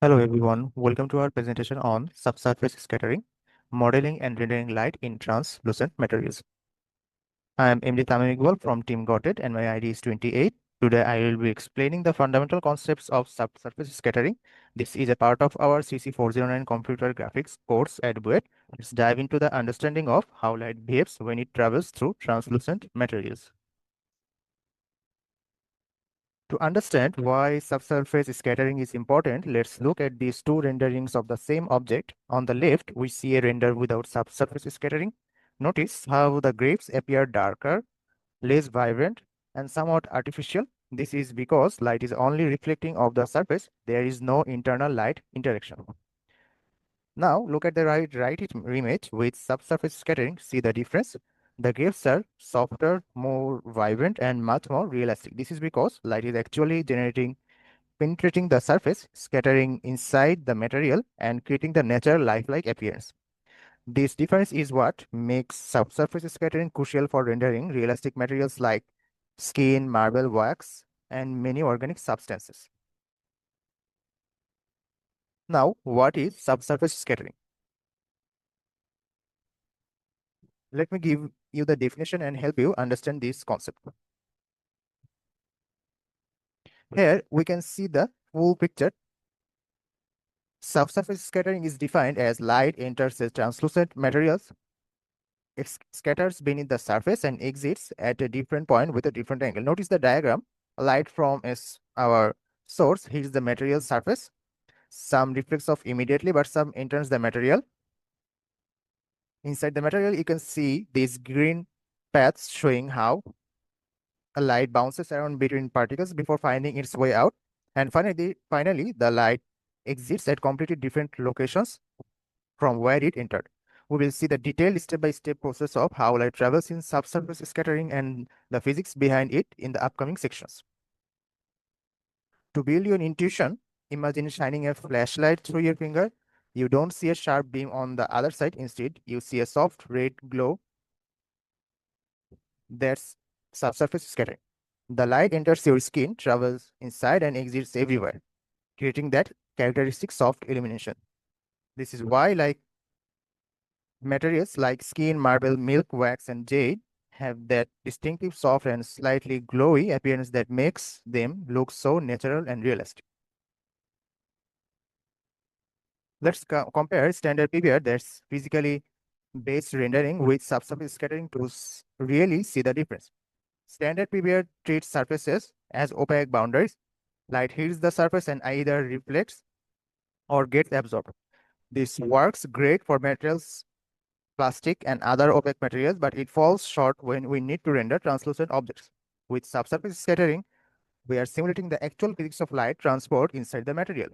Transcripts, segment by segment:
Hello everyone, welcome to our presentation on subsurface scattering, modeling and rendering light in translucent materials. I am MD Tamim Iqbal from Team Got and my ID is 28. Today I will be explaining the fundamental concepts of subsurface scattering. This is a part of our CSE409 computer graphics course at BUET. Let's dive into the understanding of how light behaves when it travels through translucent materials. To understand why subsurface scattering is important, let's look at these two renderings of the same object. On the left, we see a render without subsurface scattering. Notice how the graphs appear darker, less vibrant, and somewhat artificial. This is because light is only reflecting off the surface. There is no internal light interaction. Now look at the right image with subsurface scattering. See the difference. The graphs are softer, more vibrant, and much more realistic. This is because light is actually penetrating the surface, scattering inside the material, and creating the natural lifelike appearance. This difference is what makes subsurface scattering crucial for rendering realistic materials like skin, marble, wax, and many organic substances. Now, what is subsurface scattering? Let me give you the definition and help you understand this concept. Here, we can see the full picture. Subsurface scattering is defined as light enters a translucent materials. It scatters beneath the surface and exits at a different point with a different angle. Notice the diagram. Light from our source hits the material surface. Some reflects off immediately, but some enters the material. Inside the material, you can see these green paths showing how a light bounces around between particles before finding its way out. And finally, the light exits at completely different locations from where it entered. We will see the detailed step-by-step process of how light travels in subsurface scattering and the physics behind it in the upcoming sections. To build your intuition, imagine shining a flashlight through your finger. You don't see a sharp beam on the other side. Instead, you see a soft red glow. That's subsurface scattering. The light enters your skin, travels inside, and exits everywhere, creating that characteristic soft illumination. This is why, like materials like skin, marble, milk, wax, and jade, have that distinctive soft and slightly glowy appearance that makes them look so natural and realistic. Let's compare standard PBR that's physically based rendering with subsurface scattering to really see the difference. Standard PBR treats surfaces as opaque boundaries. Light hits the surface and either reflects or gets absorbed. This works great for materials, plastic, and other opaque materials, but it falls short when we need to render translucent objects. With subsurface scattering, we are simulating the actual physics of light transport inside the material.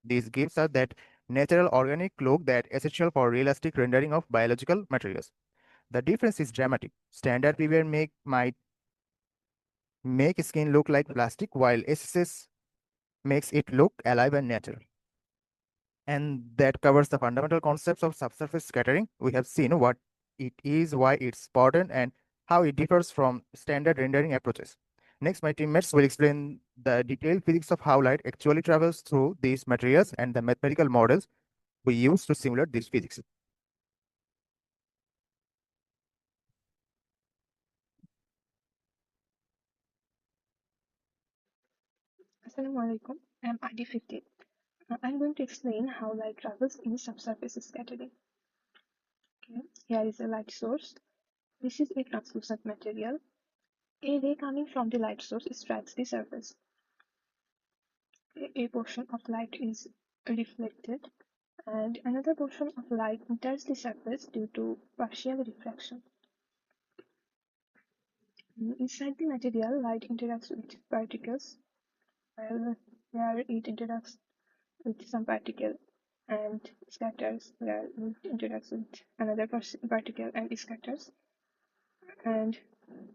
This gives us that natural organic look that is essential for realistic rendering of biological materials. The difference is dramatic. Standard PBR might make skin look like plastic, while SSS makes it look alive and natural. And that covers the fundamental concepts of subsurface scattering. We have seen what it is, why it's important, and how it differs from standard rendering approaches. Next, my teammates will explain the detailed physics of how light actually travels through these materials and the mathematical models we use to simulate this physics. Assalamu alaikum. I'm ID50. I'm going to explain how light travels in subsurface scattering. Okay. Here is a light source. This is a translucent material. A ray coming from the light source strikes the surface. A portion of light is reflected, and another portion of light enters the surface due to partial refraction. Inside the material, light interacts with particles, where it interacts with some particle and scatters, where it interacts with another particle and scatters. And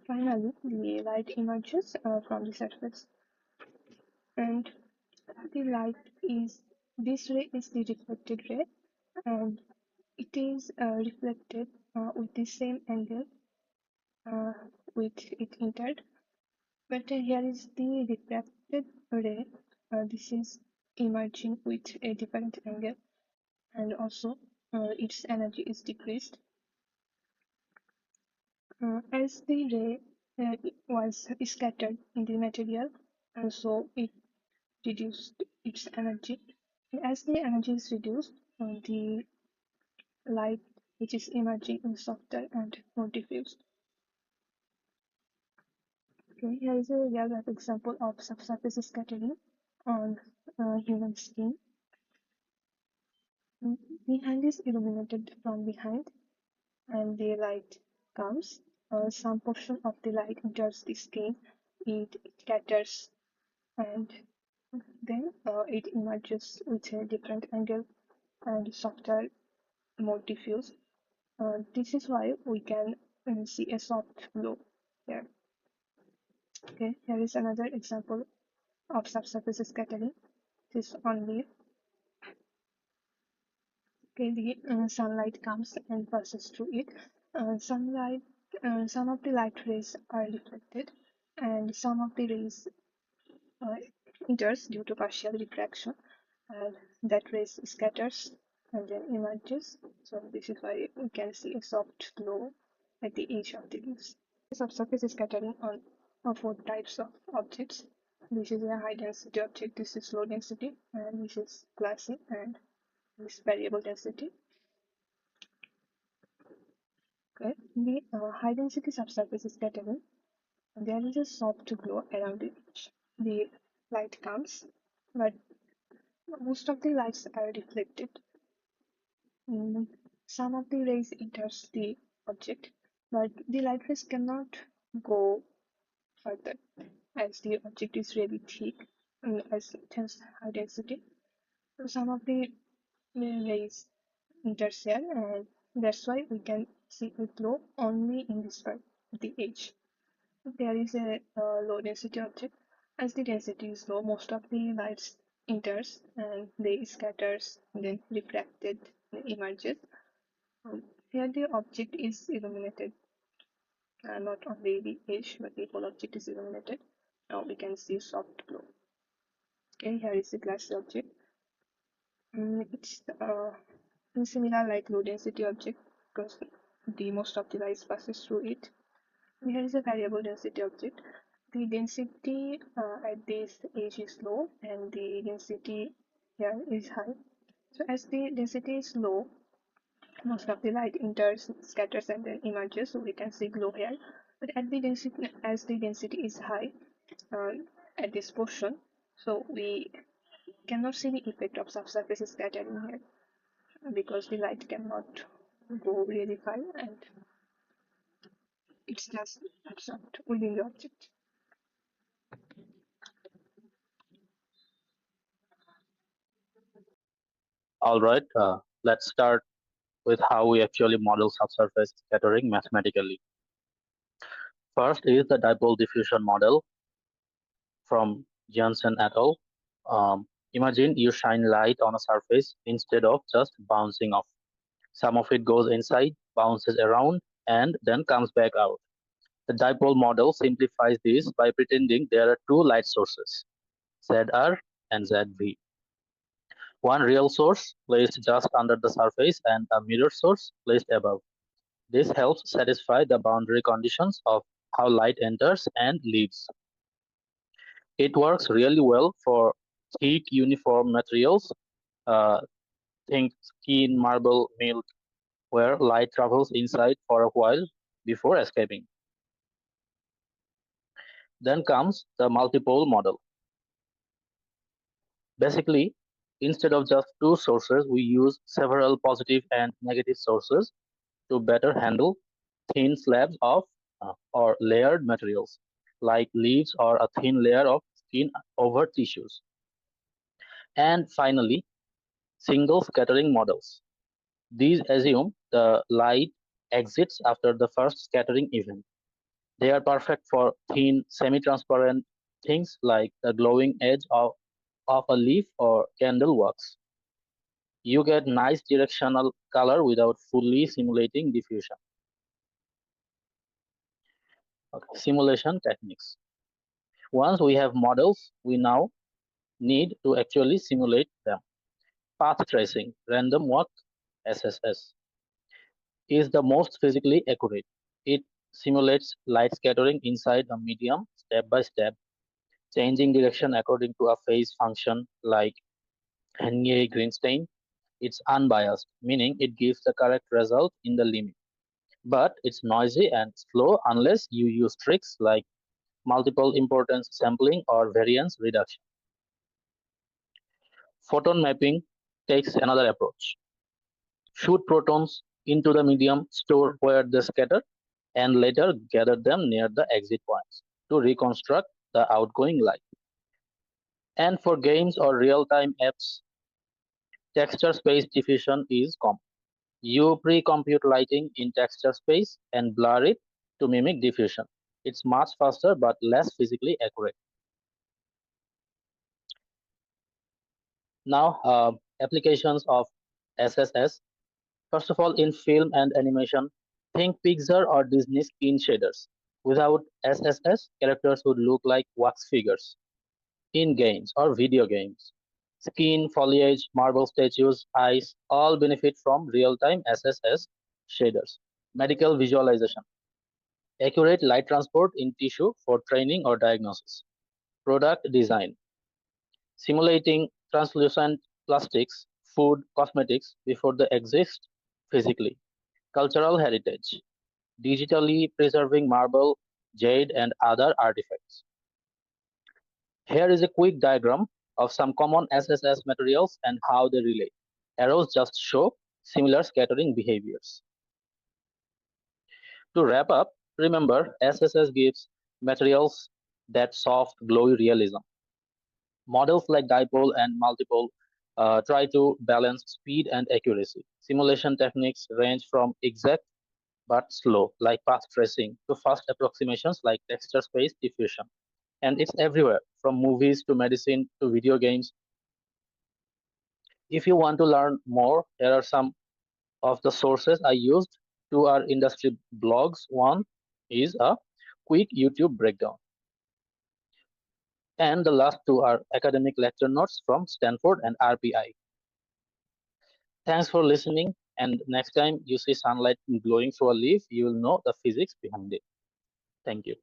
finally, the light emerges from the surface. And the light is, this ray is the reflected ray, and it is reflected with the same angle which it entered. But here is the refracted ray. This is emerging with a different angle, and also its energy is decreased. As the ray was scattered in the material, and so it reduced its energy. As the energy is reduced, the light which is emerging is softer and more diffused. Okay, here is a real life example of subsurface scattering on human skin. The hand is illuminated from behind, and the light comes. Some portion of the light enters the skin, it scatters, and then it emerges with a different angle and softer, more diffuse. This is why we can see a soft glow here. Okay, here is another example of subsurface scattering. This on leaf. Okay, the sunlight comes and passes through it. Sunlight, some of the light rays are reflected, and some of the rays uh, enters due to partial refraction, and that rays scatters and then emerges. So this is why we can see a soft glow at the edge of the leaves. Subsurface scattering on four types of objects. This is a high density object, this is low density, and this is glassy, and this variable density. Okay. The high density subsurface scattering, there is a soft glow around the edge. The light comes, but most of the lights are reflected. Some of the rays enters the object, but the light rays cannot go further as the object is really thick and as it has high density. So some of the rays enters here, and that's why we can see a glow only in this part, the edge. There is a low density object. As the density is low, most of the lights enters and they scatters, then refracted, emerges. Here the object is illuminated, not only the edge, but the whole object is illuminated. Now we can see soft glow. Okay, here is the glassy object. It's similar like low density object because the most of the light passes through it. Here is a variable density object. The density at this edge is low and the density here is high. So as the density is low, most of the light enters, scatters, and then emerges, so we can see glow here. But at the density, as the density is high uh, at this portion, so we cannot see the effect of subsurface scattering here because the light cannot go really far and it's just absorbed within the object. All right, let's start with how we actually model subsurface scattering mathematically. First is the dipole diffusion model from Johnson et al. Imagine you shine light on a surface instead of just bouncing off. Some of it goes inside, bounces around, and then comes back out. The dipole model simplifies this by pretending there are two light sources, ZR and ZV. One real source placed just under the surface and a mirror source placed above. This helps satisfy the boundary conditions of how light enters and leaves. It works really well for thick uniform materials, uh, think skin, marble, milk, where light travels inside for a while before escaping. Then comes the multipole model. Basically, instead of just two sources, we use several positive and negative sources to better handle thin slabs of or layered materials like leaves or a thin layer of skin over tissues. And finally, single scattering models. These assume the light exits after the first scattering event. They are perfect for thin, semi-transparent things like the glowing edge of a leaf or candle wax. You get nice directional color without fully simulating diffusion. Okay. Simulation techniques. Once we have models, we now need to actually simulate them. Path tracing, random walk SSS, is the most physically accurate. It simulates light scattering inside a medium step by step, changing direction according to a phase function like Henry-Greenstein. It's unbiased, meaning it gives the correct result in the limit. But it's noisy and slow unless you use tricks like multiple importance sampling or variance reduction. Photon mapping takes another approach. Shoot protons into the medium, store where they scatter, and later gather them near the exit points to reconstruct the outgoing light. And for games or real-time apps, texture space diffusion is common. You pre-compute lighting in texture space and blur it to mimic diffusion. It's much faster but less physically accurate. Now, applications of SSS. First of all, in film and animation, think Pixar or Disney skin shaders. Without SSS, characters would look like wax figures. In games or video games, skin, foliage, marble statues, eyes all benefit from real-time SSS shaders. Medical visualization. Accurate light transport in tissue for training or diagnosis. Product design. Simulating translucent plastics, food, cosmetics before they exist physically. Cultural heritage. Digitally preserving marble, jade, and other artifacts. Here is a quick diagram of some common SSS materials and how they relate. Arrows just show similar scattering behaviors. To wrap up, remember SSS gives materials that soft, glowy realism. Models like dipole and multiple try to balance speed and accuracy. Simulation techniques range from exact but slow, like path tracing, to fast approximations like texture space diffusion. And it's everywhere, from movies to medicine to video games. If you want to learn more, here are some of the sources I used. Two are industry blogs. One is a quick YouTube breakdown. And the last two are academic lecture notes from Stanford and RPI. Thanks for listening. And next time you see sunlight glowing through a leaf, you will know the physics behind it. Thank you.